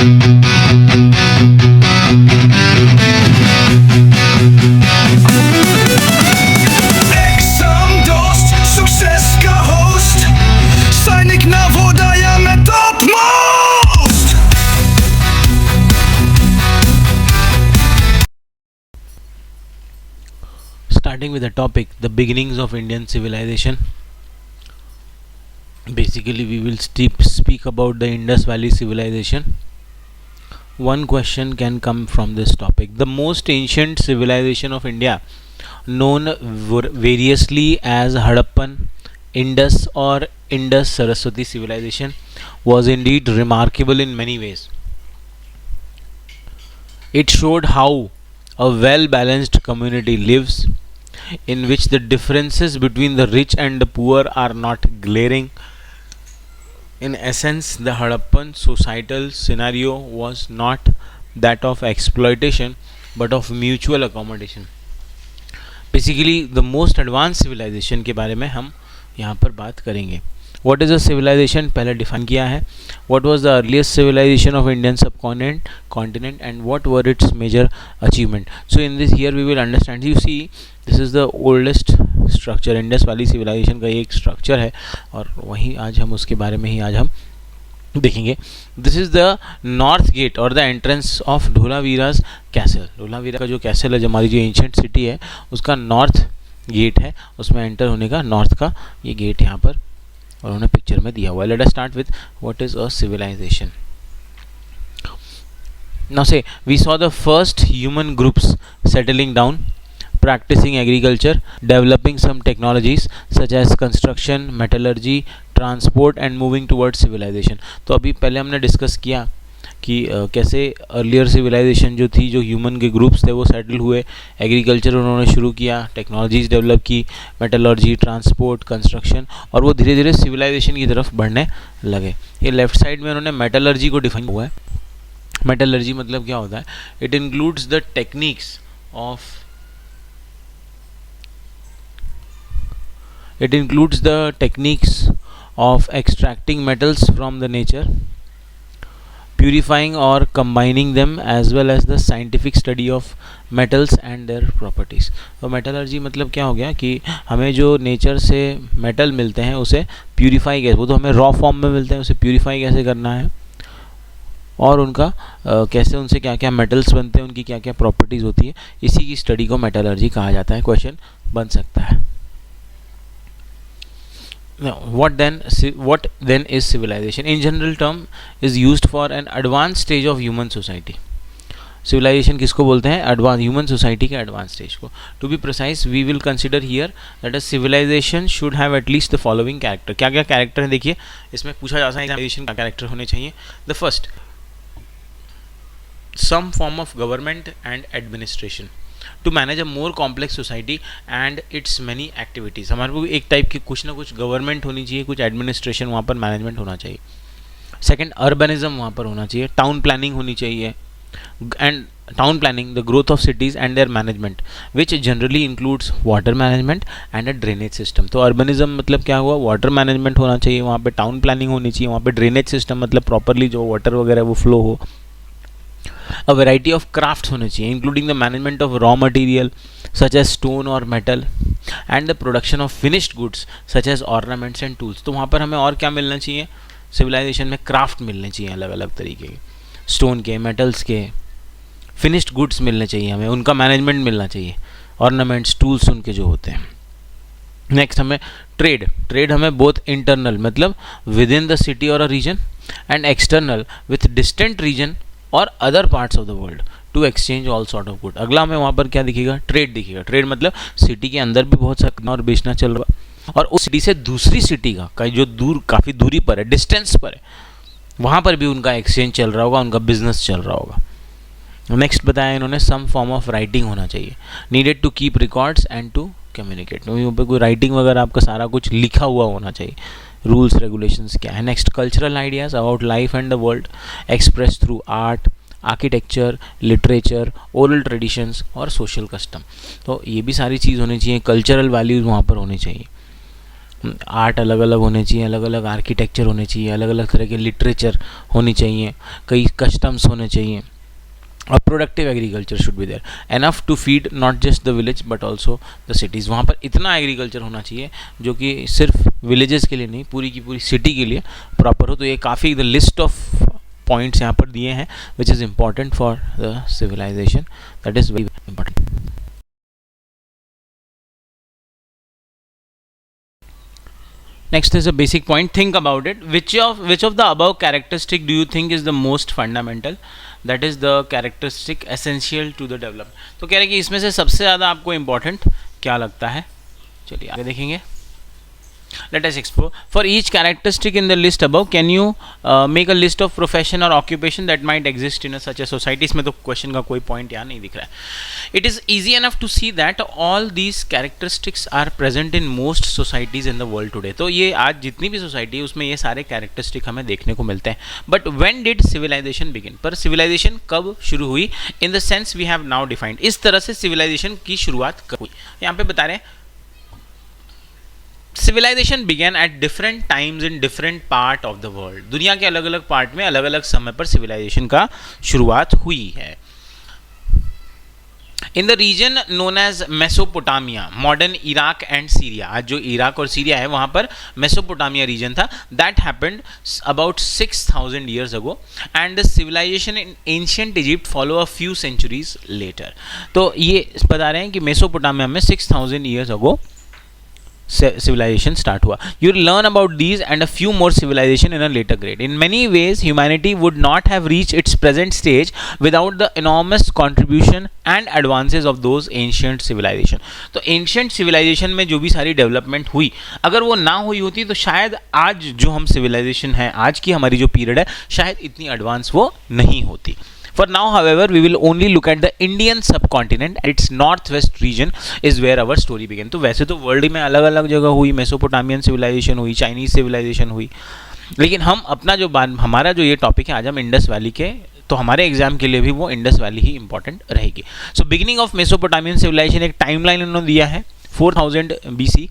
Exam dost, success ka host. Sainik na vodaya mein topmost. Starting with the topic, the beginnings of Indian civilization. Basically, we will speak about the Indus Valley civilization. One question can come from this topic. The most ancient civilization of India, known variously as Harappan, Indus, or Indus Saraswati civilization, was indeed remarkable in many ways. It showed how a well balanced community lives, in which the differences between the rich and the poor are not glaring. In essence, the Harappan societal scenario was not that of exploitation but of mutual accommodation. Basically the most advance civilization के बारे में हम यहाँ पर बात करेंगे. What is a civilization पहले define किया है. What was the earliest civilization of Indian subcontinent and what were its major achievement. So in this here we will understand. You see this is the oldest structure. Indus valley civilization का ये एक structure है और वहीं आज हम उसके बारे में ही आज हम देखेंगे. This is the north gate और the entrance of Dholavira's castle. Dholavira का जो कैसल है, जो हमारी जो एंशिएंट सिटी है, उसका नॉर्थ गेट है. उसमें एंटर होने का नॉर्थ का ये गेट यहाँ पर और उन्होंने पिक्चर में दिया हुआ है. Let us start with what is a civilization. Now say we saw the first human groups settling down, practicing agriculture, developing some technologies such as construction, metallurgy, transport and moving towards civilization. तो अभी पहले हमने discuss किया कि कैसे earlier civilisation जो थी, जो ह्यूमन के ग्रुप्स थे वो सेटल हुए, एग्रीकल्चर उन्होंने शुरू किया, टेक्नोलॉजीज डेवलप की, मेटलर्जी, ट्रांसपोर्ट, कंस्ट्रक्शन, और वो धीरे धीरे सिविलाइजेशन की तरफ बढ़ने लगे. ये लेफ्ट साइड में उन्होंने मेटलर्जी को डिफाइन हुआ है. मेटलर्जी मतलब क्या होता है? It includes the techniques of It includes the techniques of extracting metals from the nature, purifying or combining them, as well as the scientific study of metals and their properties. तो metallurgy मतलब क्या हो गया कि हमें जो nature से metal मिलते हैं उसे प्यूरीफाई कैसे, वो तो हमें रॉ फॉर्म में मिलते हैं, उसे प्यूरीफाई कैसे करना है और उनका कैसे उनसे क्या क्या मेटल्स बनते हैं, उनकी क्या क्या प्रॉपर्टीज़ होती है, इसी की स्टडी को मेटलर्जी कहा जाता है. क्वेश्चन बन सकता है. Now, what then is civilization? In general term is used for an advanced stage of human society. Civilization किसको बोलते हैं? एडवांस ह्यूमन सोसाइटी के एडवांस स्टेज को. To be precise we will consider here that a civilization should have at least the following character. क्या क्या character हैं देखिए, इसमें पूछा जा सकता है सिविलाइजेशन का कैरेक्टर होने चाहिए. The first, some form of government and administration to manage a more complex society and its many activities. हमारे को एक टाइप की कुछ ना कुछ गवर्नमेंट होनी चाहिए, कुछ एडमिनिस्ट्रेशन वहाँ पर मैनेजमेंट होना चाहिए. सेकंड, अर्बनिज्म वहाँ पर होना चाहिए, टाउन प्लानिंग होनी चाहिए, and town planning the growth of cities and there management which generally includes water management and a drainage system. तो अर्बनिज्म मतलब क्या हुआ? वाटर मैनेजमेंट होना चाहिए वहाँ पे, टाउन प्लानिंग होनी चाहिए वहाँ पे, ड्रेनेज सिस्टम मतलब प्रॉपरली जो वाटर वगैरह वो फ्लो हो. A variety of crafts होने चाहिए, including the management of raw material such as stone or metal and the production of finished goods such as ornaments and tools. तो वहाँ पर हमें और क्या मिलना चाहिए? सिविलाइजेशन में क्राफ्ट मिलने चाहिए अलग अलग तरीके के, स्टोन के, मेटल्स के, फिनिश्ड गुड्स मिलने चाहिए हमें, उनका मैनेजमेंट मिलना चाहिए, ऑर्नामेंट्स, टूल्स उनके जो होते हैं. नेक्स्ट हमें ट्रेड हमें बोथ इंटरनल मतलब विद इन द सिटी और a region and external with distant region और other parts of the world to exchange all sort of good. अगला हमें वहाँ पर क्या दिखेगा? ट्रेड दिखेगा. ट्रेड मतलब सिटी के अंदर भी बहुत सारा और बेचना चल रहा है और उस सिटी से दूसरी सिटी का जो काफ़ी दूरी पर है, डिस्टेंस पर है, वहाँ पर भी उनका एक्सचेंज चल रहा होगा, उनका बिजनेस चल रहा होगा. नेक्स्ट बताया इन्होंने सम फॉर्म ऑफ राइटिंग होना चाहिए, needed to keep records and to communicate. वहाँ पर कोई राइटिंग वगैरह आपका सारा कुछ लिखा हुआ होना चाहिए, रूल्स रेगुलेशंस क्या है. Next, cultural ideas about life and the world express through art, architecture, literature, oral traditions और सोशल कस्टम. तो ये भी सारी चीज़ होनी चाहिए. कल्चरल वैल्यूज़ वहाँ पर होनी चाहिए. आर्ट अलग अलग होने चाहिए, अलग अलग आर्किटेक्चर होने चाहिए, अलग अलग तरह के लिटरेचर होनी चाहिए, कई कस्टम्स होने चाहिए, और productive agriculture should be there enough to feed not just the village but also the cities. वहाँ पर इतना एग्रीकल्चर होना चाहिए जो कि सिर्फ विलेजेस के लिए नहीं, पूरी की पूरी सिटी के लिए प्रॉपर हो। तो ये काफ़ी द लिस्ट ऑफ पॉइंट्स यहाँ पर दिए हैं which is important for the civilization, that is very important. Next is a basic point. Think about it. Which of the above characteristic do you think is the most fundamental? That is the characteristic essential to the development. तो कह रहे हैं कि इसमें से सबसे ज़्यादा आपको important क्या लगता है? चलिए आगे देखेंगे. Let us explore. For each characteristic in the list above, can you make a list of profession or occupation that might exist in such a society? इसमें तो question का कोई point यहाँ नहीं दिख रहा है. It is easy enough to see that all these characteristics are present in most societies in the world today. तो ये आज जितनी भी society है उसमें ये सारे characteristic हमें देखने को मिलते हैं. But when did civilization begin? पर civilization कब शुरू हुई? In the sense we have now defined. इस तरह से civilization की शुरुआत कब हुई? यहाँ पे बता रहे हैं civilization began at different times in different part of the world. दुनिया के अलग अलग पार्ट में अलग अलग समय पर सिविलाइजेशन का शुरुआत हुई है. In the region known as Mesopotamia, modern Iraq and Syria, आज जो इराक और सीरिया है वहां पर मेसोपोटामिया रीजन था. That happened about 6000 years ago and the civilization in ancient Egypt follow a few centuries later. तो ये बता रहे हैं कि मेसोपोटामिया में 6000 ईयर्स अगो civilization start हुआ. You will learn about these and a few more civilization in a later grade. In many ways, humanity would not have reached its present stage without the enormous contribution and advances of those ancient civilization. तो ancient civilization में जो भी सारी development हुई, अगर वो ना हुई होती तो शायद आज जो हम civilization है, आज की हमारी जो period है, शायद इतनी advance वो नहीं होती. For now, however, we will only look at the Indian subcontinent. Its northwest region is where our story began. तो वैसे तो वर्ल्ड में अलग अलग जगह हुई, मेसोपोटामियन सिविलाइजेशन हुई, चाइनीज सिविलाइजेशन हुई, लेकिन हम अपना जो हमारा जो ये टॉपिक है आज हम इंडस वैली के, तो हमारे एग्जाम के लिए भी वो इंडस वैली ही इंपॉर्टेंट रहेगी. So beginning of Mesopotamian civilization एक टाइमलाइन उन्होंने दिया है 4000 BC.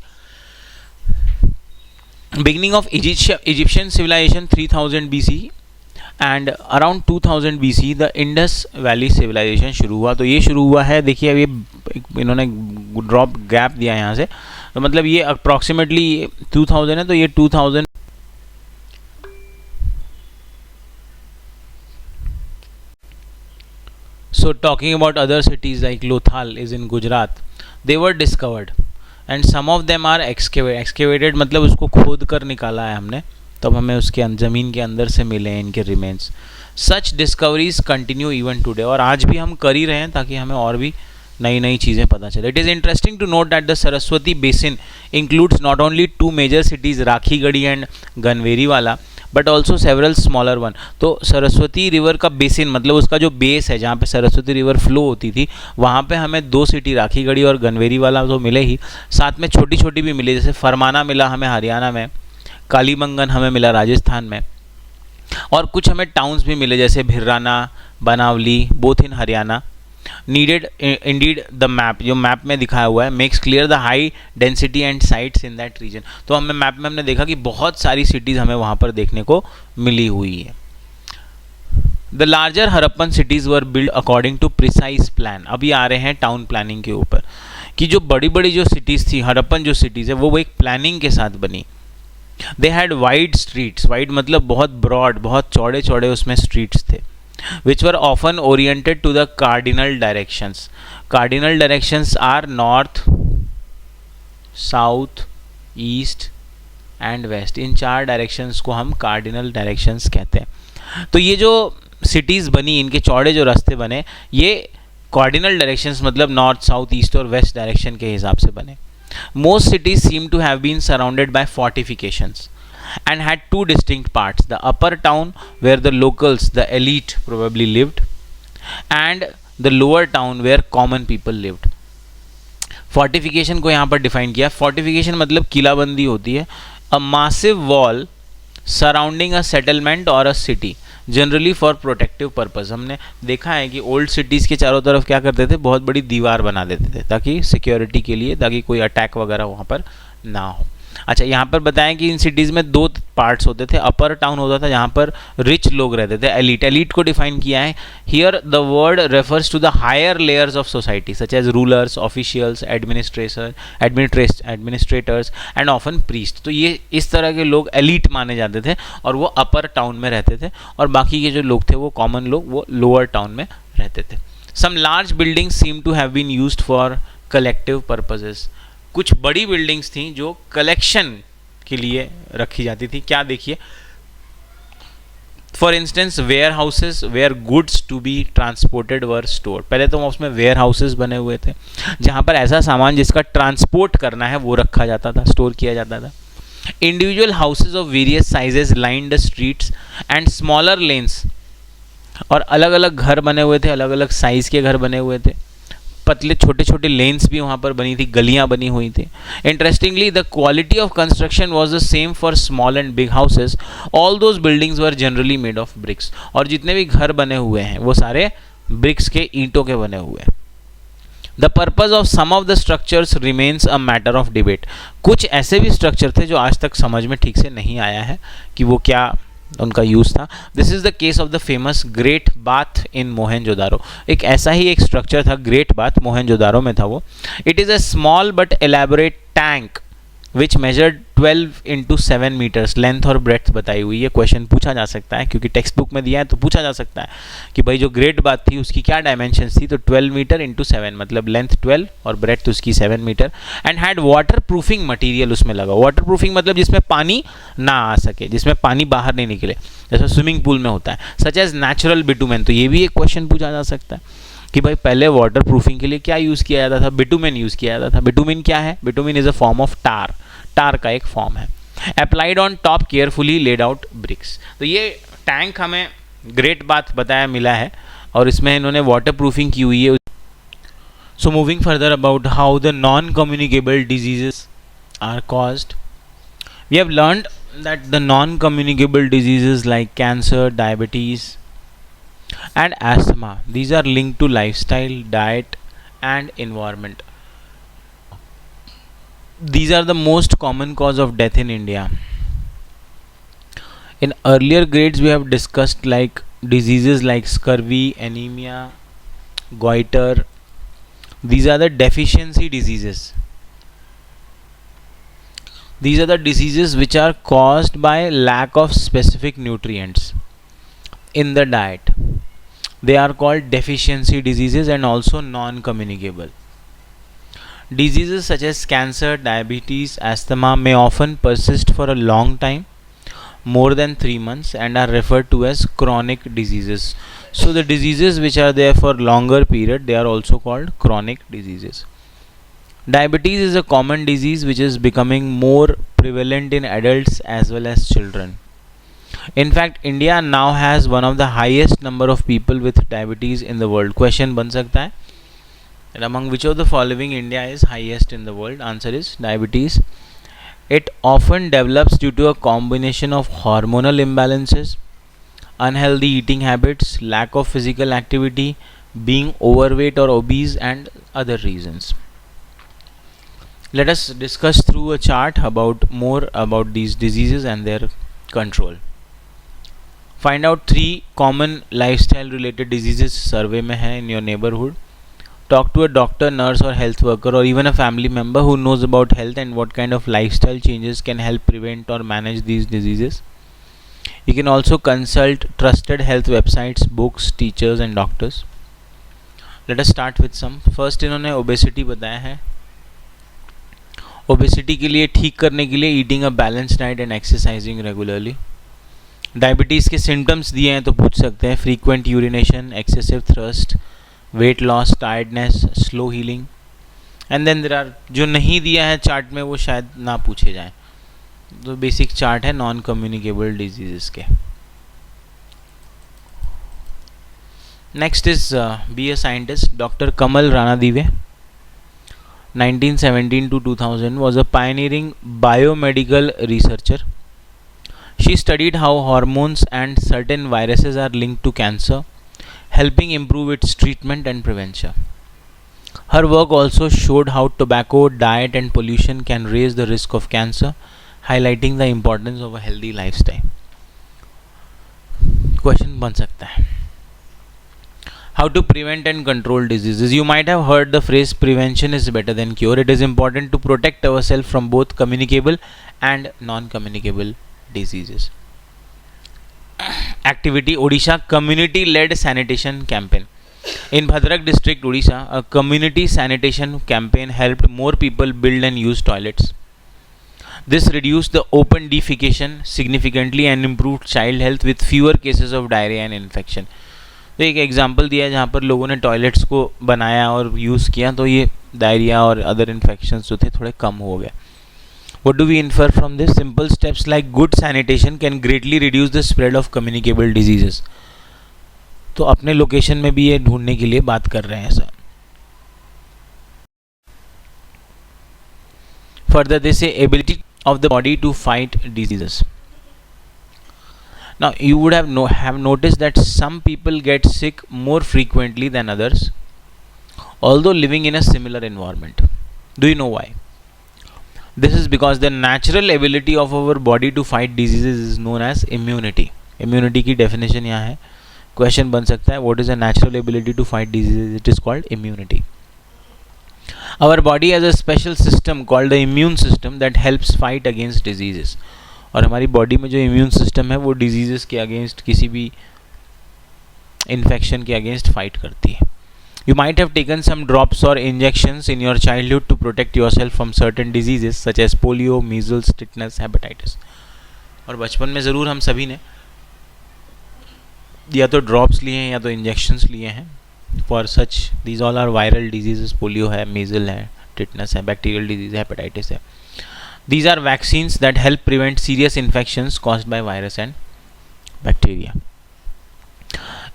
Beginning of Egyptian civilization 3000 BC and around 2000 BC the Indus valley civilization शुरू हुआ. तो ये शुरू हुआ है, देखिए अभी इन्होंने ड्रॉप गैप दिया यहाँ से, तो मतलब ये अप्रॉक्सीमेटली 2000 है, तो ये 2000. So talking about other cities like Lothal is in Gujarat, they were discovered and some of them are excavated, मतलब उसको खोद कर निकाला है हमने, तब हमें उसके ज़मीन के अंदर से मिले हैं इनके रिमेन्स. सच डिस्कवरीज कंटिन्यू इवन टुडे, और आज भी हम कर ही रहे हैं ताकि हमें और भी नई नई चीज़ें पता चले. It is interesting to note that the Saraswati basin includes not only 2 major cities Rakhigarhi and Ganweriwala but also several smaller one. तो सरस्वती रिवर का बेसिन मतलब उसका जो बेस है जहाँ पे सरस्वती रिवर फ्लो होती थी, वहाँ पे हमें 2 सिटी राखीगढ़ी और गनवेरीवाला तो मिले ही, साथ में छोटी छोटी भी मिली, जैसे फरमाना मिला हमें हरियाणा में, कालीबंगन हमें मिला राजस्थान में, और कुछ हमें टाउन्स भी मिले जैसे Bhirrana, Banawali, both in Haryana. Needed indeed the map, जो मैप में दिखाया हुआ है, makes clear the high density and sites in that region. तो हमें मैप में हमने देखा कि बहुत सारी सिटीज़ हमें वहाँ पर देखने को मिली हुई है. The larger Harappan cities were build according to precise plan. अभी आ रहे हैं टाउन प्लानिंग के ऊपर कि जो बड़ी बड़ी जो सिटीज़ थी, हरप्पन जो सिटीज़ है वो एक प्लानिंग के साथ बनी. They had wide streets, wide मतलब बहुत ब्रॉड, बहुत चौड़े चौड़े उसमें स्ट्रीट्स थे, which were often oriented to the cardinal directions. Cardinal directions are north, south, east and west. इन 4 डायरेक्शंस को हम कार्डिनल डायरेक्शंस कहते हैं. तो ये जो सिटीज़ बनी, इनके चौड़े जो रास्ते बने, ये कार्डिनल डायरेक्शंस मतलब नॉर्थ, साउथ, ईस्ट और वेस्ट डायरेक्शन के हिसाब से बने. Most cities seem to have been surrounded by fortifications and had 2 distinct parts: the upper town where the locals, the elite probably lived, and the lower town where common people lived. Fortification को यहाँ पर define किया. Fortification मतलब किलाबंदी होती है, a massive wall surrounding a settlement or a city, generally for protective purpose. हमने देखा है कि ओल्ड सिटीज़ के चारों तरफ क्या करते थे, बहुत बड़ी दीवार बना देते थे ताकि सिक्योरिटी के लिए, ताकि कोई अटैक वगैरह वहाँ पर ना हो. अच्छा, यहाँ पर बताएं कि इन सिटीज़ में दो पार्ट्स होते थे. अपर टाउन होता था जहाँ पर रिच लोग रहते थे, एलिट. एलिट को डिफाइन किया है here the word refers to the higher layers of society such as rulers, officials, administrators and often priest. तो ये इस तरह के लोग एलिट माने जाते थे और वो अपर टाउन में रहते थे, और बाकी के जो लोग थे वो कॉमन लोग वो लोअर टाउन में रहते थे. Some large buildings seem to have been used for collective purposes. कुछ बड़ी बिल्डिंग्स थी जो कलेक्शन के लिए रखी जाती थी. क्या देखिए, for instance warehouses where goods to be transported were store. पहले तो उसमें वेयर हाउसेज बने हुए थे जहाँ पर ऐसा सामान जिसका ट्रांसपोर्ट करना है वो रखा जाता था, स्टोर किया जाता था. Individual houses of various sizes lined the streets and smaller lens. और अलग अलग घर बने हुए थे, अलग अलग साइज़ के घर बने हुए थे. पतले छोटे छोटे लेन्स भी वहाँ पर बनी थी, गलियाँ बनी हुई थी. Interestingly the quality of construction was the same for small and big houses. All those buildings were generally made of BRICS. और जितने भी घर बने हुए हैं वो सारे ब्रिक्स के, ईंटों के बने हुए हैं. The purpose of some of the structures remains a matter of debate. कुछ ऐसे भी स्ट्रक्चर थे जो आज तक समझ में ठीक से नहीं आया है कि वो क्या उनका यूज़ था. This is the case of the famous great bath in Mohenjodaro. एक ऐसा ही एक स्ट्रक्चर था, ग्रेट बाथ, मोहनजोदारो में था वो. It is a small but elaborate tank which measured 12 into 7 metres. Length और ब्रेथ बताई हुई है. क्वेश्चन पूछा जा सकता है क्योंकि टेक्स्ट बुक में दिया है तो पूछा जा सकता है कि भाई जो ग्रेट बाथ थी उसकी क्या डायमेंशंस थी. तो 12 मीटर इंटू 7 मतलब लेंथ 12 और ब्रेथ उसकी 7 metre. And had waterproofing material उसमें लगा. वाटर प्रूफिंग मतलब जिसमें पानी ना आ सके, जिसमें पानी बाहर नहीं निकले, जैसा स्विमिंग पूल में होता है. Such as natural bitumen. तो ये भी एक क्वेश्चन पूछा जा सकता है कि भाई पहले वाटर प्रूफिंग के लिए क्या यूज़ किया जाता था. बिटुमेन यूज़ किया जाता था. बिटुमेन क्या है? Bitumen is a form of tar. Tar का एक फॉर्म है. Applied on top carefully laid out bricks. तो ये टैंक हमें ग्रेट बाथ बताया मिला है और इसमें इन्होंने वाटर प्रूफिंग की हुई है. So moving further about how the non communicable diseases are caused. We have learned that the non communicable diseases like cancer, diabetes and asthma, these are linked to lifestyle, diet and environment. These are the most common cause of death in India. In earlier grades we have discussed like diseases like scurvy, anemia, goiter. These are the deficiency diseases. These are the diseases which are caused by lack of specific nutrients in the diet. They are called deficiency diseases and also non-communicable. Diseases such as cancer, diabetes, asthma may often persist for a long time, more than 3 months, and are referred to as chronic diseases. So the diseases which are there for longer period, they are also called chronic diseases. Diabetes is a common disease which is becoming more prevalent in adults as well as children. In fact, India now has one of the highest number of people with diabetes in the world. Question बन सकता है, and among which of the following India is highest in the world? Answer is diabetes. It often develops due to a combination of hormonal imbalances, unhealthy eating habits, lack of physical activity, being overweight or obese, and other reasons. Let us discuss through a chart about more about these diseases and their control. Find out 3 common lifestyle related diseases survey में है in your neighborhood. Talk to a doctor, nurse or health worker or even a family member who knows about health and what kind of lifestyle changes can help prevent or manage these diseases. You can also consult trusted health websites, books, teachers and doctors. Let us start with some. First इन्होंने obesity बताया है. Obesity के लिए ठीक करने के लिए eating a balanced diet and exercising regularly. Diabetes के सिम्टम्स दिए हैं तो पूछ सकते हैं. Frequent urination, excessive thirst, weight loss, tiredness, slow healing. And then there are, जो नहीं दिया है चार्ट में वो शायद ना पूछे जाएं. तो बेसिक चार्ट है नॉन कम्युनिकेबल डिजीजेस के. Next is be a scientist. Doctor Kamal Ranadive 1917 to 2000 was a pioneering biomedical researcher. She studied how hormones and certain viruses are linked to cancer, helping improve its treatment and prevention. Her work also showed how tobacco, diet and pollution can raise the risk of cancer highlighting the importance of a healthy lifestyle. Question बन सकता है, how to prevent and control diseases. You might have heard the phrase prevention is better than cure. It is important to protect ourselves from both communicable and non-communicable diseases. Activity Odisha community led sanitation campaign. In Bhadrak district Odisha, a community sanitation campaign helped more people build and use toilets. This reduced the open defecation significantly and improved child health with fewer cases of diarrhea and infection. तो एक example दिया है जहाँ पर लोगों ने toilets को बनाया और यूज़ किया तो ये डायरिया और अदर इन्फेक्शंस जो थे थोड़े कम हो गए. What do we infer from this? Simple steps like good sanitation can greatly reduce the spread of communicable diseases. तो अपने लोकेशन में भी ये ढूंढने के लिए बात कर रहे हैं sir. Further they say ability of the body to fight diseases. Now you would have noticed that some people get sick more frequently than others, although living in a similar environment. Do you know why? This is because the natural ability of our body to fight diseases is known as immunity. Immunity की definition यहाँ है. Question बन सकता है, what is the natural ability to fight diseases? It is called immunity. Our body has a special system called the immune system that helps fight against diseases. और हमारी body में जो इम्यून सिस्टम है वो diseases के against, किसी भी infection के अगेंस्ट फाइट करती है. You might have taken some drops or injections in your childhood to protect yourself from certain diseases such as polio, measles, tetanus, hepatitis. और बचपन में ज़रूर हम सभी ने या तो ड्रॉप्स लिए हैं या तो इंजेक्शंस लिए हैं for such. These all are viral diseases. Polio है, मीजल है, टिटनस है, बैक्टीरियल डिजीज है, हेपेटाइटिस है. These are vaccines that help prevent serious infections caused by virus and bacteria.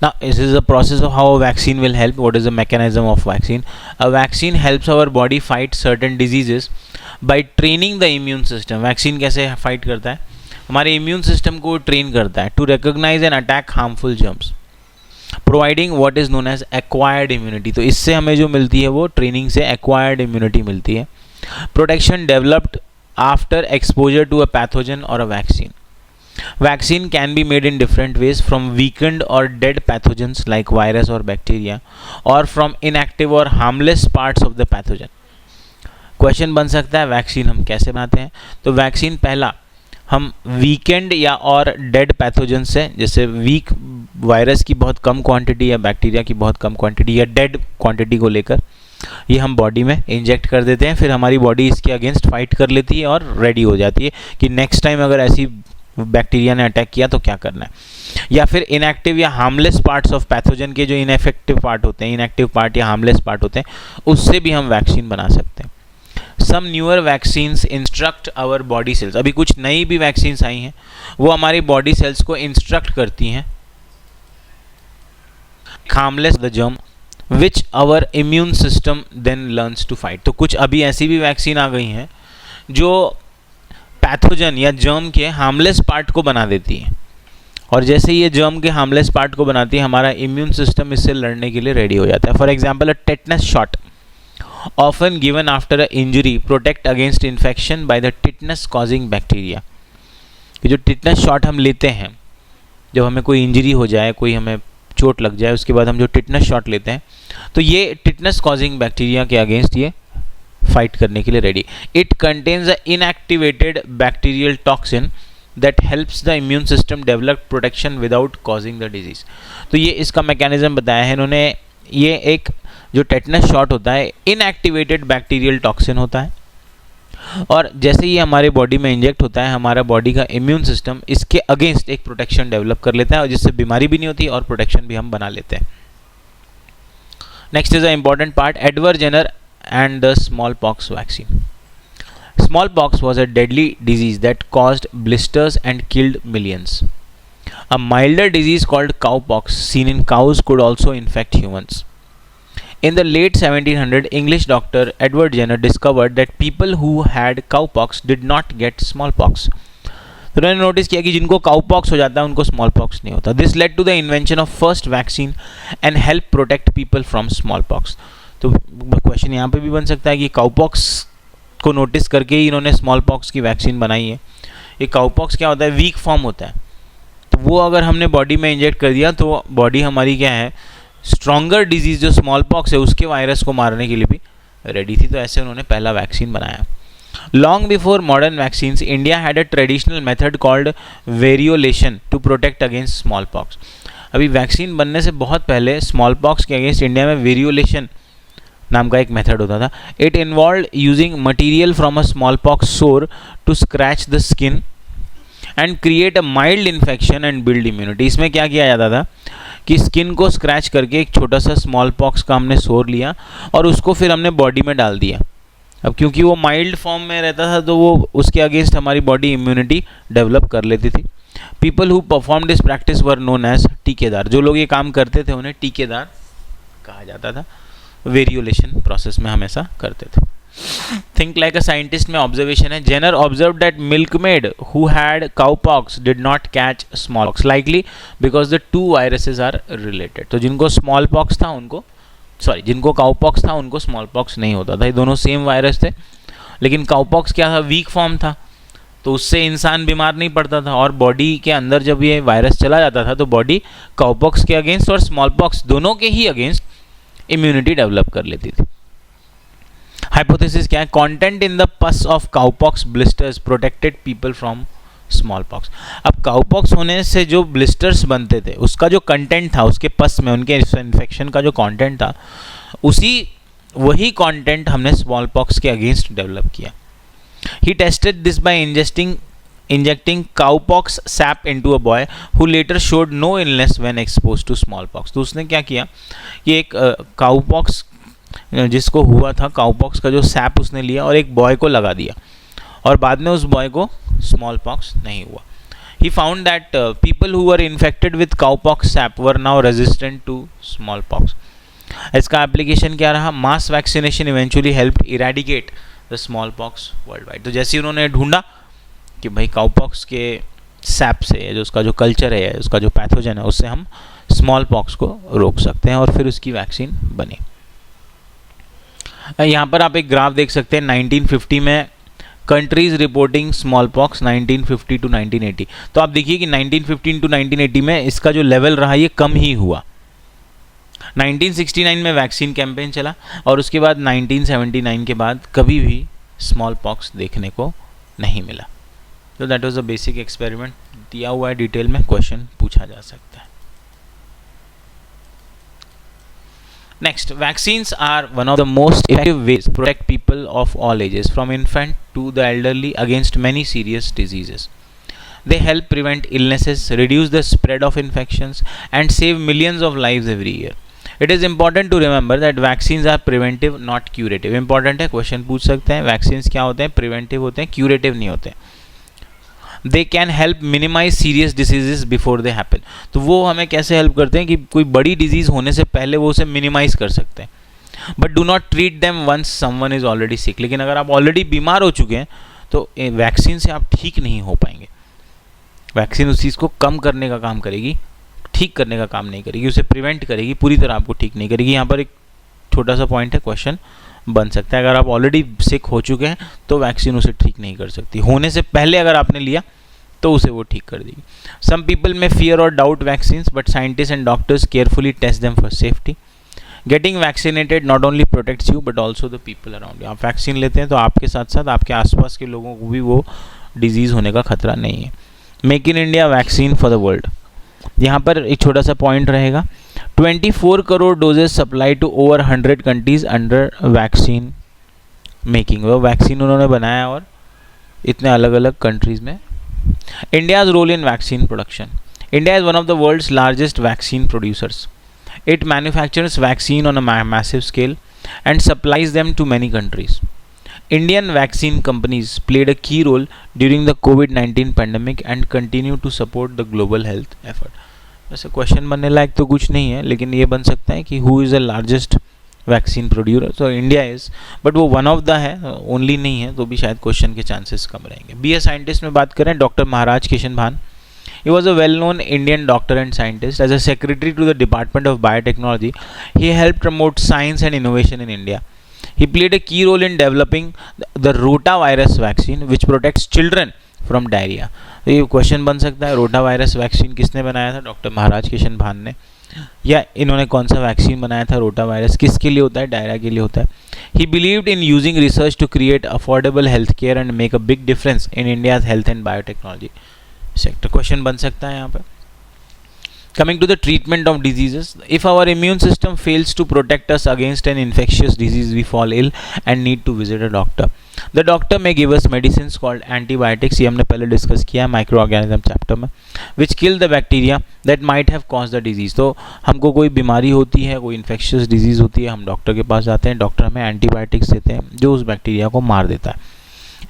Now, this is the process of how a vaccine will help. What is the mechanism of vaccine? A vaccine helps our body fight certain diseases by training the immune system. Vaccine कैसे fight करता है? हमारे immune system को train करता है to recognize and attack harmful germs, providing what is known as acquired immunity. तो इससे हमें जो मिलती है वो ट्रेनिंग से acquired immunity मिलती है. Protection developed after exposure to a pathogen or a vaccine. Vaccine can be made in different ways, from weakened or dead pathogens like virus or bacteria, or from inactive or harmless parts of the pathogen. Question बन सकता है vaccine हम कैसे बनाते हैं. तो vaccine पहला हम वीकेंड या और डेड पैथोजन से, जैसे वीक वायरस की बहुत कम क्वांटिटी या बैक्टीरिया की बहुत कम क्वांटिटी या डेड क्वांटिटी को लेकर ये हम बॉडी में इंजेक्ट कर देते हैं. फिर हमारी बॉडी इसके अगेंस्ट फाइट कर लेती है और रेडी हो जाती है कि नेक्स्ट टाइम अगर ऐसी बैक्टीरिया ने अटैक किया तो क्या करना है. या फिर इनएक्टिव या हार्मलेस पार्ट्स ऑफ पैथोजन के जो इनएफेक्टिव पार्ट होते हैं, इनएक्टिव पार्ट या हार्मलेस पार्ट होते हैं, उससे भी हम वैक्सीन बना सकते हैं. Some newer vaccines instruct our body cells. अभी कुछ नई भी वैक्सीन्स आई हैं, वो हमारी बॉडी सेल्स को इंस्ट्रक्ट करती हैं harmless the germ which our immune system then learns to fight. तो कुछ अभी ऐसी भी वैक्सीन आ गई हैं जो पैथोजन या जर्म के हार्मलेस पार्ट को बना देती है, और जैसे ये जर्म के हार्मलेस पार्ट को बनाती है हमारा इम्यून सिस्टम इससे लड़ने के लिए रेडी हो जाता है. For example, a tetanus shot often given after a injury protect against infection by the tetanus causing bacteria. कि जो टिटनस शॉट हम लेते हैं जब हमें कोई इंजरी हो जाए, कोई हमें चोट लग जाए, उसके बाद हम जो टिटनस शॉट लेते हैं तो ये टिटनस कॉजिंग बैक्टीरिया के अगेंस्ट ये फाइट करने के लिए ready. It contains a inactivated bacterial toxin that helps the immune system develop protection without causing the disease. तो ये इसका मैकेनिज्म बताया है इन्होंने. ये एक जो टेटनस शॉट होता है इनएक्टिवेटेड बैक्टीरियल टॉक्सिन होता है, और जैसे ही हमारे बॉडी में इंजेक्ट होता है हमारा बॉडी का इम्यून सिस्टम इसके अगेंस्ट एक प्रोटेक्शन डेवलप कर लेता है, और जिससे बीमारी भी नहीं होती और प्रोटेक्शन भी हम बना लेते हैं. Next is a important part, Edward Jenner and the smallpox vaccine. Smallpox was a deadly disease that caused blisters and killed millions. A milder disease called cowpox seen in cows could also infect humans. In the late 1700s, English doctor Edward Jenner discovered that people who had cowpox did not get smallpox. तो उन्होंने notice किया कि जिनको cowpox हो जाता है उनको smallpox नहीं होता. This led to the invention of first vaccine and help protect people from smallpox. तो क्वेश्चन यहाँ पे भी बन सकता है कि काउपॉक्स को नोटिस करके ही इन्होंने स्मॉल पॉक्स की वैक्सीन बनाई है। ये काउपॉक्स क्या होता है, वीक फॉर्म होता है, तो वो अगर हमने बॉडी में इंजेक्ट कर दिया तो बॉडी हमारी क्या है, स्ट्रॉन्गर डिजीज जो स्मॉल पॉक्स है उसके वायरस को मारने के लिए भी रेडी थी। तो ऐसे उन्होंने पहला वैक्सीन बनाया। Long before modern vaccines, India had a traditional method called variolation to protect against smallpox. अभी वैक्सीन बनने से बहुत पहले स्मॉल पॉक्स के अगेंस्ट इंडिया में वेरियोलेशन नाम का एक मेथड होता था। It involve using material from a smallpox sore to scratch the skin and create a mild infection and build immunity. इसमें क्या किया जाता था कि स्किन को स्क्रैच करके एक छोटा सा स्मॉल पॉक्स का हमने सोर लिया और उसको फिर हमने बॉडी में डाल दिया। अब क्योंकि वो माइल्ड फॉर्म में रहता था तो वो उसके अगेंस्ट हमारी बॉडी इम्यूनिटी डेवलप कर लेती थी। People who perform this practice were known as tikadar. जो लोग ये काम करते थे उन्हें टीकेदार कहा जाता था। वेरियोलेशन प्रोसेस में हम ऐसा करते थे। थिंक लाइक अ साइंटिस्ट में ऑब्जर्वेशन है। Jenner observe that milkmaid who had cowpox did not catch smallpox likely because the two viruses are related. तो जिनको स्मॉल पॉक्स था उनको जिनको काउपॉक्स था उनको स्मॉल पॉक्स नहीं होता था। ये दोनों सेम वायरस थे, लेकिन काउपॉक्स क्या था, वीक फॉर्म था, तो उससे इंसान बीमार नहीं पड़ता था। और बॉडी के अंदर जब ये वायरस चला जाता था तो बॉडी काउपॉक्स के अगेंस्ट और स्मॉल पॉक्स दोनों के ही अगेंस्ट इम्यूनिटी डेवलप कर लेती थी। हाइपोथेसिस क्या है, कंटेंट इन द पस of cowpox blisters protected people from small pox. अब काउपॉक्स होने से जो ब्लिस्टर्स बनते थे उसका जो कंटेंट था, उसके पस में उनके इन्फेक्शन का जो कंटेंट था, वही कंटेंट हमने स्मॉल पॉक्स के अगेंस्ट डेवलप किया। He tested this by injecting cowpox sap into a boy who later showed no illness when exposed to smallpox. तो उसने क्या किया कि एक काउपॉक्स जिसको हुआ था, काउपॉक्स का जो सैप उसने लिया और एक बॉय को लगा दिया और बाद में उस बॉय को स्मॉल पॉक्स नहीं हुआ। He found that people who were infected with cowpox sap were now resistant to smallpox. इसका एप्लीकेशन क्या रहा, mass vaccination eventually helped eradicate the smallpox worldwide. तो जैसे उन्होंने ढूंढा कि भाई काउपॉक्स के सैप से जो उसका जो कल्चर है, उसका जो पैथोजन है, उससे हम स्मॉल पॉक्स को रोक सकते हैं और फिर उसकी वैक्सीन बनी। यहाँ पर आप एक ग्राफ देख सकते हैं 1950 में countries reporting smallpox 1950 to 1980। तो आप देखिए कि 1915 टू 1980 में इसका जो लेवल रहा ये कम ही हुआ। 1969 में वैक्सीन कैंपेन चला और उसके बाद 1979 के बाद कभी भी स्मॉल पॉक्स देखने को नहीं मिला। तो that was a basic experiment. दिया हुआ है डिटेल में, क्वेश्चन पूछा जा सकता है। Next, vaccines are one of the most effective ways to protect people of all ages, from infant to the elderly, against many serious diseases. They help prevent illnesses, reduce the spread of infections, and save millions of lives every year. It is important to remember that vaccines are preventive, not curative. Important है, question पूछ सकते हैं। Vaccines क्या होते हैं, preventive होते हैं, curative नहीं होते। They can help minimise serious diseases before they happen. तो वो हमें कैसे हेल्प करते हैं कि कोई बड़ी डिजीज़ होने से पहले वो उसे मिनिमाइज कर सकते हैं। But do not treat them once someone is already sick. लेकिन अगर आप ऑलरेडी बीमार हो चुके हैं तो वैक्सीन से आप ठीक नहीं हो पाएंगे। वैक्सीन उस चीज़ को कम करने का काम करेगी, ठीक करने का काम नहीं करेगी, उसे प्रिवेंट करेगी, पूरी तरह आपको ठीक नहीं करेगी। यहाँ पर एक छोटा सा पॉइंट है, क्वेश्चन बन सकता है। अगर आप ऑलरेडी सिक हो चुके हैं तो वैक्सीन उसे ठीक नहीं कर सकती। होने से पहले अगर आपने लिया तो उसे वो ठीक कर देगी। सम पीपल में फियर और doubt vaccines, but scientist and doctors carefully test them for safety. Getting vaccinated not only protects you but also the people around you. आप वैक्सीन लेते हैं तो आपके साथ साथ आपके आसपास के लोगों को भी वो डिजीज़ होने का खतरा नहीं है। Make in India vaccine for the world. यहाँ पर एक छोटा सा पॉइंट रहेगा, 24 crore doses supply to over 100 countries under vaccine making. वो वैक्सीन उन्होंने बनाया और इतने अलग अलग कंट्रीज में। India's role in vaccine production. India is one of the world's largest vaccine producers. It manufactures vaccine on a massive scale and supplies them to many countries. Indian vaccine companies played a key role during the COVID-19 pandemic and continue to support the global health effort. वैसे question बनने लायक तो कुछ नहीं है, लेकिन ये बन सकता है कि who is the largest vaccine producer. तो इंडिया इज, बट वो वन ऑफ द है, ओनली नहीं है, तो भी शायद क्वेश्चन के चांसेस कम रहेंगे। बी ए साइंटिस्ट में बात करें, doctor Maharaj Kishan Bhan. He was a well known Indian doctor and scientist. As a secretary to the department of biotechnology, he help promote science and innovation in India. He played a key role in developing the rotavirus vaccine which protects children from diarrhea. तो ये question बन सकता है, rotavirus vaccine किसने बनाया था? Doctor Maharaj Kishan भान ने। या इन्होंने कौन सा वैक्सीन बनाया था? रोटावायरस। किसके लिए होता है? डायरिया के लिए होता है। He believed in using research to create affordable health care and make a big difference in India's health and biotechnology sector. Question बन सकता है यहाँ पे। Coming to the treatment of diseases, if our immune system fails to protect us against an infectious disease, we fall ill and need to visit a doctor. The doctor may give us medicines called antibiotics, ये हमने पहले discuss किया micro organism chapter में, which kill the bacteria that might have caused the disease. तो हमको कोई बीमारी होती है, कोई infectious disease होती है, हम डॉक्टर के पास जाते हैं, डॉक्टर हमें एंटीबायोटिक्स देते हैं जो उस बैक्टीरिया को मार देता है।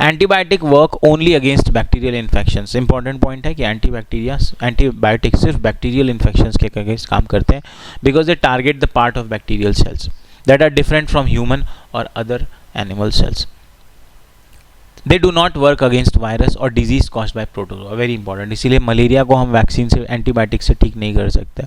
Antibiotic work only against bacterial infections. Important point है कि एंटीबायोटिक सिर्फ बैक्टीरियल इन्फेक्शंस के अगेंस्ट काम करते हैं because they target the part of bacterial cells that are different from human और other animal cells. They do not work against virus और disease caused by protozoa. Very important. इसीलिए malaria को हम vaccine से, antibiotic से ठीक नहीं कर सकते।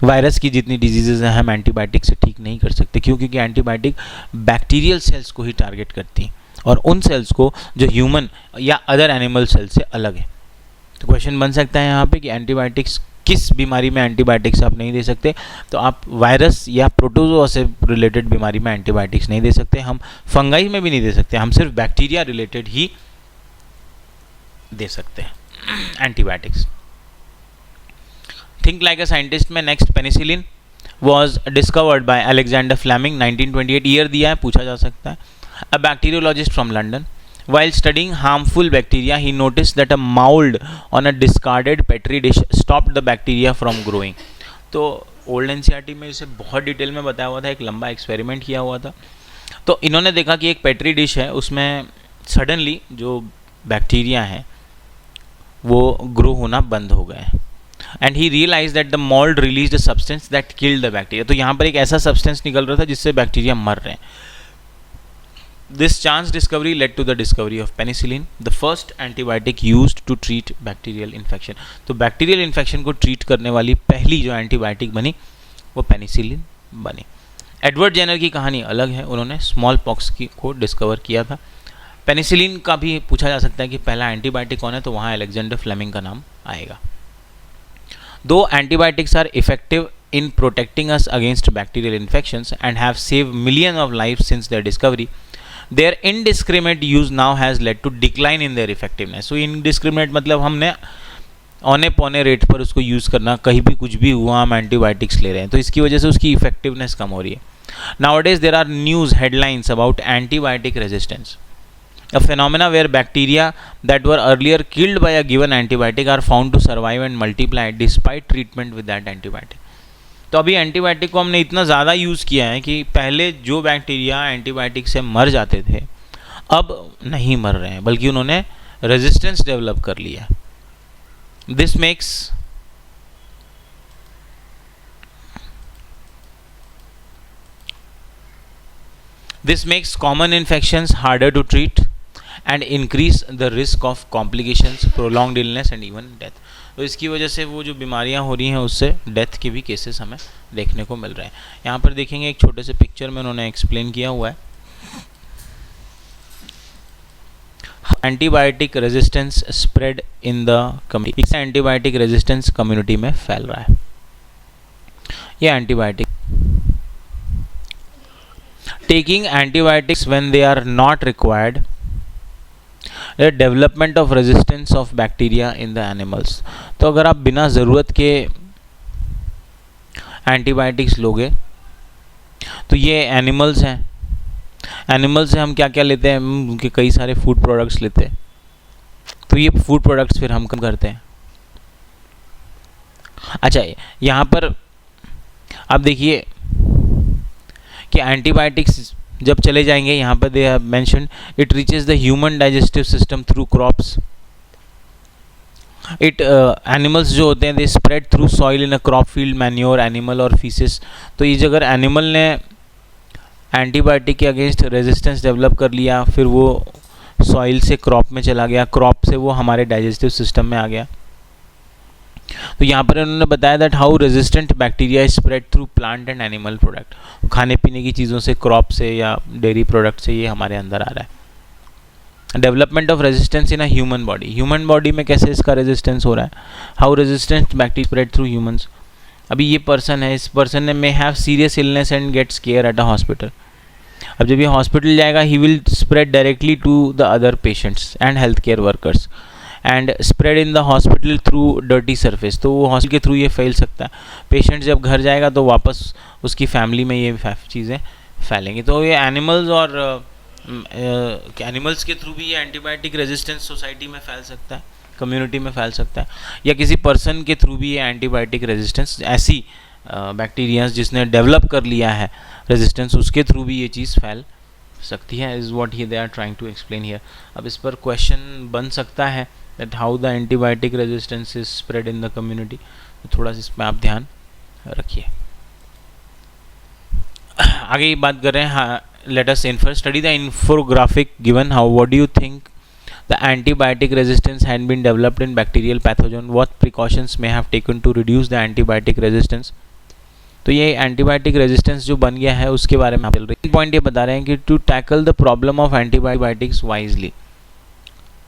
वायरस की जितनी डिजीजेज हैं हम एंटीबायोटिक से ठीक नहीं कर सकते। क्यों? क्योंकि एंटीबायोटिक बैक्टीरियल सेल्स को ही टारगेट करती हैं और उन सेल्स को जो ह्यूमन या अदर एनिमल सेल से अलग है। तो क्वेश्चन बन सकता है यहाँ पे कि एंटीबायोटिक्स किस बीमारी में एंटीबायोटिक्स आप नहीं दे सकते? तो आप वायरस या प्रोटोजोआ से रिलेटेड बीमारी में एंटीबायोटिक्स नहीं दे सकते, हम फंगाई में भी नहीं दे सकते, हम सिर्फ बैक्टीरिया रिलेटेड ही दे सकते हैं antibiotics. Think like a scientist में next penicillin was discovered by Alexander Fleming 1928। Year दिया है, पूछा जा सकता है। A bacteriologist from London, while studying harmful bacteria, he noticed that a mold on a discarded petri dish stopped the bacteria from growing. तो old NCERT में इसे बहुत डिटेल में बताया हुआ था, एक लंबा एक्सपेरिमेंट किया हुआ था। तो इन्होंने देखा कि एक पेट्री डिश है, उसमें सडनली जो बैक्टीरिया हैं वो ग्रो होना बंद हो गए and he realise that the mould release a substance that killed the bacteria. तो यहाँ पर एक ऐसा सब्सटेंस निकल रहा था जिससे बैक्टीरिया मर रहे हैं। This chance discovery led to the discovery of penicillin, the first antibiotic used to treat bacterial infection. तो बैक्टीरियल इन्फेक्शन को ट्रीट करने वाली पहली जो एंटीबायोटिक बनी वो पेनिसिलिन बनी। एडवर्ड जेनर की कहानी अलग है, उन्होंने स्मॉल पॉक्स को डिस्कवर किया था। पेनिसिलिन का भी पूछा जा सकता है कि पहला एंटीबायोटिक कौन है, तो वहाँ अलेक्जेंडर फ्लेमिंग का नाम आएगा। दो antibiotics are effective in protecting us against bacterial infections and have saved millions of lives since their discovery, their indiscriminate use now has led to decline in their effectiveness. So indiscriminate मतलब हमने औने पौने rate पर उसको use करना, कहीं भी कुछ भी हुआ हम एंटीबायोटिक्स ले रहे हैं, तो इसकी वजह से उसकी इफेक्टिवनेस कम हो रही है। Nowadays there are news headlines about antibiotic resistance, a phenomena where bacteria that were earlier killed by a given antibiotic are found to survive and multiply despite treatment with that antibiotic. तो अभी antibiotic को हमने इतना ज़्यादा use किया है कि पहले जो बैक्टीरिया एंटीबायोटिक से मर जाते थे अब नहीं मर रहे हैं, बल्कि उन्होंने रेजिस्टेंस डेवलप कर लिया। This makes common infections harder to treat and increase the risk of complications, prolonged illness and even death. तो इसकी वजह से वो जो बीमारियां हो रही हैं उससे डेथ के भी केसेस हमें देखने को मिल रहे हैं। यहाँ पर देखेंगे एक छोटे से पिक्चर में उन्होंने एक्सप्लेन किया हुआ है antibiotic resistance spread in the community. इससे एंटीबायोटिक रेजिस्टेंस कम्युनिटी में फैल रहा है। ये antibiotic taking antibiotics when they are not required, development of resistance of bacteria in the animals. तो अगर आप बिना ज़रूरत के एंटीबायोटिक्स लोगे तो ये एनिमल्स हैं, एनिमल से हम क्या क्या लेते हैं, उनके कई सारे फूड प्रोडक्ट्स लेते हैं, तो ये फूड प्रोडक्ट्स फिर हम कम करते हैं। अच्छा, यहाँ पर आप देखिए कि एंटीबायोटिक्स जब चले जाएंगे, यहाँ पर they have mentioned it reaches the human digestive system through crops. It animals जो होते हैं they spread through soil in a crop field, manure, animal और फीसिस। तो ये अगर एनिमल ने एंटीबायोटिक के अगेंस्ट रेजिस्टेंस डेवलप कर लिया, फिर वो सॉइल से क्रॉप में चला गया, क्रॉप से वो हमारे डाइजेस्टिव सिस्टम में आ गया, तो यहाँ पर उन्होंने बताया that how resistant bacteria spread through plant and animal product, खाने पीने की चीज़ों से, क्रॉप से या डेयरी प्रोडक्ट से ये हमारे अंदर आ रहा है। Development of resistance in a human body, human body में कैसे इसका रेजिस्टेंस हो रहा है, how resistant bacteria spread through humans. अभी ये पर्सन है, इस पर्सन ने may have serious illness and gets care at a hospital. अब जब ये हॉस्पिटल जाएगा he will spread directly to the other patients and health care workers and spread in the hospital through dirty surface, तो वो hospital के through ये फैल सकता है। पेशेंट जब घर जाएगा तो वापस उसकी फैमिली में ये चीज़ें फैलेंगी। तो ये एनिमल्स और एनिमल्स के थ्रू भी ये एंटीबायोटिक रेजिस्टेंस सोसाइटी में फैल सकता है, कम्युनिटी में फैल सकता है, या किसी पर्सन के थ्रू भी ये एंटीबायोटिक रेजिस्टेंस, ऐसी बैक्टीरियाज जिसने डेवलप कर लिया है रेजिस्टेंस, उसके थ्रू भी ये चीज़ फैल सकती है, is what he they are trying to explain here. अब इस पर क्वेश्चन बन सकता है that how the antibiotic resistance is spread in the community, तो थोड़ा सा इसमें आप ध्यान रखिए। आगे ये बात कर रहे हैं, let us infer study the infographic given how what do you think the antibiotic resistance had been developed in bacterial pathogen, what precautions may have taken to reduce the antibiotic resistance। तो ये antibiotic resistance जो बन गया है उसके बारे में चल रही पॉइंट ये बता रहे हैं कि to tackle the problem of antibiotics wisely,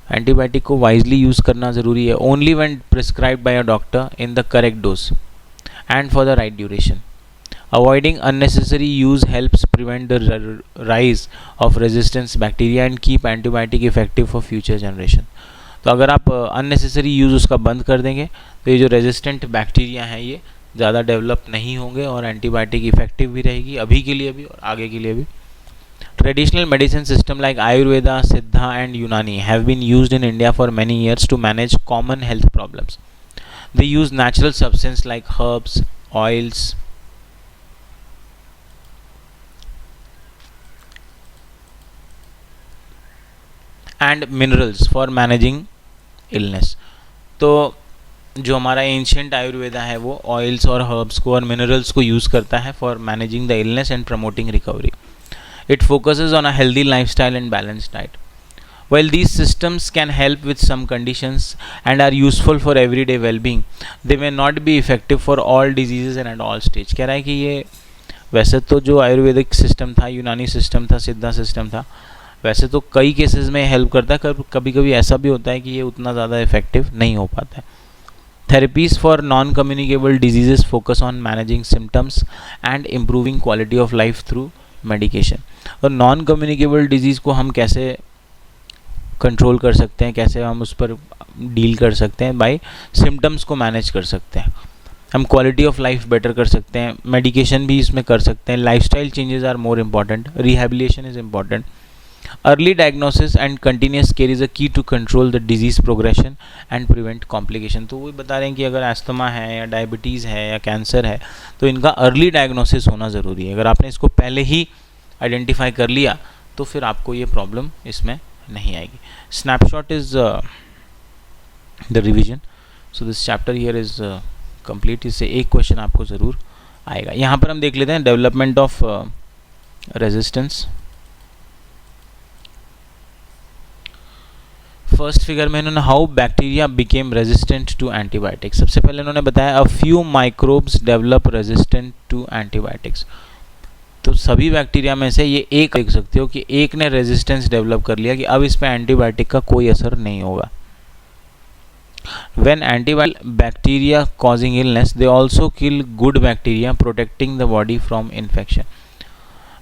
antibiotic को वाइजली यूज़ करना ज़रूरी है, only when prescribed by a doctor in the correct dose and for the right duration. Avoiding unnecessary use helps prevent the rise of resistance bacteria and keep antibiotic effective for future generation। तो अगर आप unnecessary use उसका बंद कर देंगे तो ये जो रेजिस्टेंट बैक्टीरिया हैं ये ज़्यादा डेवलप नहीं होंगे और एंटीबायोटिक इफेक्टिव भी रहेगी अभी के लिए भी और आगे के लिए भी। Traditional medicine system like Ayurveda, Siddha and Unani have been used in India for many years to manage common health problems. They use natural substances like herbs, oils, and minerals for managing illness. तो जो हमारा ancient Ayurveda है वो oils और herbs को और minerals को use करता है for managing the illness and promoting recovery. It focuses on a healthy lifestyle and balanced diet. While these systems can help with some conditions and are useful for everyday well-being, they may not be effective for all diseases and at all stage। कह रहा है कि ये वैसे तो जो Ayurvedic system था, यूनानी सिस्टम था, सिद्धा सिस्टम था, वैसे तो कई केसेस में हेल्प करता है, कभी कभी ऐसा भी होता है कि ये उतना ज़्यादा इफेक्टिव नहीं हो पाता है। Therapies for non communicable diseases focus on managing symptoms and improving quality of life through medication. और नॉन कम्युनिकेबल डिजीज़ को हम कैसे कंट्रोल कर सकते हैं, कैसे हम उस पर डील कर सकते हैं, बाय सिम्टम्स को मैनेज कर सकते हैं, हम क्वालिटी ऑफ लाइफ बेटर कर सकते हैं, मेडिकेशन भी इसमें कर सकते हैं, lifestyle changes are more important, rehabilitation is important. Early diagnosis and continuous care is a key to control the disease progression and prevent complication। तो वही बता रहे हैं कि अगर एस्थमा है या डायबिटीज़ है या कैंसर है तो इनका अर्ली डायग्नोसिस होना ज़रूरी है। अगर आपने इसको पहले ही आइडेंटिफाई कर लिया तो फिर आपको ये प्रॉब्लम इसमें नहीं आएगी। Snapshot is the revision, so this chapter here is complete. इससे एक क्वेश्चन आपको ज़रूर आएगा। यहाँ पर हम देख लेते हैं development of resistance. First figure में इन्होंने how bacteria became resistant to antibiotics. सबसे पहले इन्होंने बताया a few microbes develop resistant to antibiotics. तो सभी बैक्टीरिया में से ये एक देख सकते हो कि एक ने रेजिस्टेंस डेवलप कर लिया कि अब इस पे एंटीबायोटिक का कोई असर नहीं होगा। When bacteria causing illness, they also kill good bacteria, protecting the body from infection।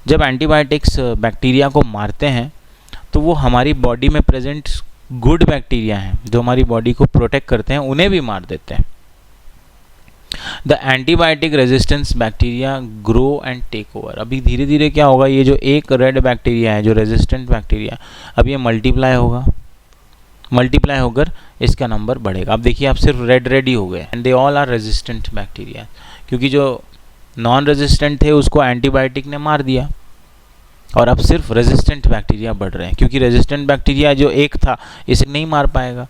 जब एंटीबायोटिक्स बैक्टीरिया को मारते हैं तो वो हमारी बॉडी में प्रेजेंट गुड बैक्टीरिया हैं जो हमारी बॉडी को प्रोटेक्ट करते हैं, उन्हें भी मार देते हैं। The antibiotic resistance bacteria grow and take over. अभी धीरे धीरे क्या होगा, ये जो एक रेड बैक्टीरिया है जो रेजिस्टेंट बैक्टीरिया, अब ये मल्टीप्लाई होगा, मल्टीप्लाई होकर इसका नंबर बढ़ेगा। अब देखिए आप सिर्फ रेड ही हो गए and they all are resistant bacteria, क्योंकि जो नॉन रेजिस्टेंट थे उसको एंटीबायोटिक ने मार दिया और अब सिर्फ रेजिस्टेंट बैक्टीरिया बढ़ रहे हैं, क्योंकि रेजिस्टेंट बैक्टीरिया जो एक था इसे नहीं मार पाएगा,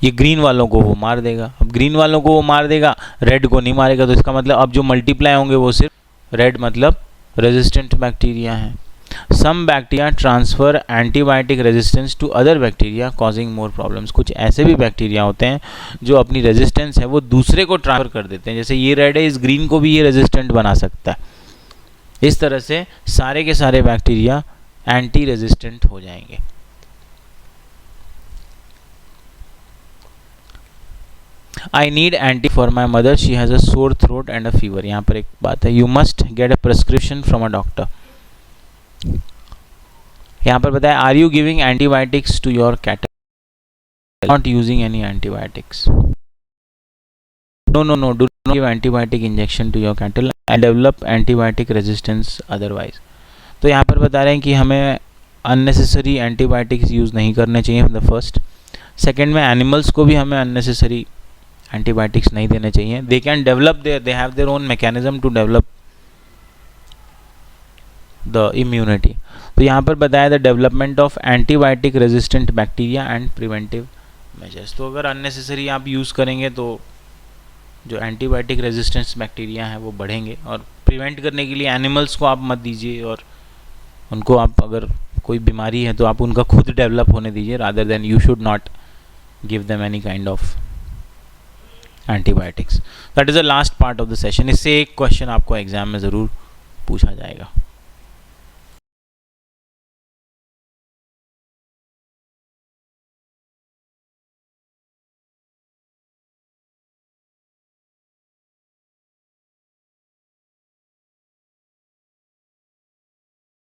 ये ग्रीन वालों को वो मार देगा। अब ग्रीन वालों को वो मार देगा, रेड को नहीं मारेगा, तो इसका मतलब अब जो मल्टीप्लाई होंगे वो सिर्फ रेड मतलब रेजिस्टेंट बैक्टीरिया हैं। Some bacteria transfer antibiotic resistance to other bacteria causing more problems. कुछ ऐसे भी बैक्टीरिया होते हैं जो अपनी रेजिस्टेंस है वो दूसरे को ट्रांसफ़र कर देते हैं, जैसे ये रेड है इस ग्रीन को भी ये रेजिस्टेंट बना सकता है। इस तरह से सारे के सारे बैक्टीरिया एंटी रेजिस्टेंट हो जाएंगे। I need anti for my mother, she has a sore throat and a fever. यहाँ पर एक बात है, you must get a prescription from a doctor. यहाँ पर बताया, are you giving antibiotics to your cattle, not using any antibiotics. No, do not give antibiotic injection to your cattle and develop antibiotic resistance otherwise। तो यहाँ पर बता रहे हैं कि हमें unnecessary antibiotics यूज़ नहीं करने चाहिए, द फर्स्ट। सेकेंड में एनिमल्स को भी हमें unnecessary antibiotics नहीं देने चाहिए। They can develop they have their own mechanism to develop the immunity. तो यहाँ पर बताया the development of antibiotic resistant bacteria and preventive measures. तो अगर अननेसेसरी आप यूज़ करेंगे तो जो एंटीबायोटिक रेजिस्टेंस बैक्टीरिया हैं वो बढ़ेंगे, और प्रिवेंट करने के लिए एनिमल्स को आप मत दीजिए, और उनको आप अगर कोई बीमारी है तो आप उनका खुद डेवलप होने दीजिए, rather than you should not give them any kind of antibiotics. That is the last part of the session. इससे एक क्वेश्चन आपको एग्जाम में ज़रूर पूछा जाएगा।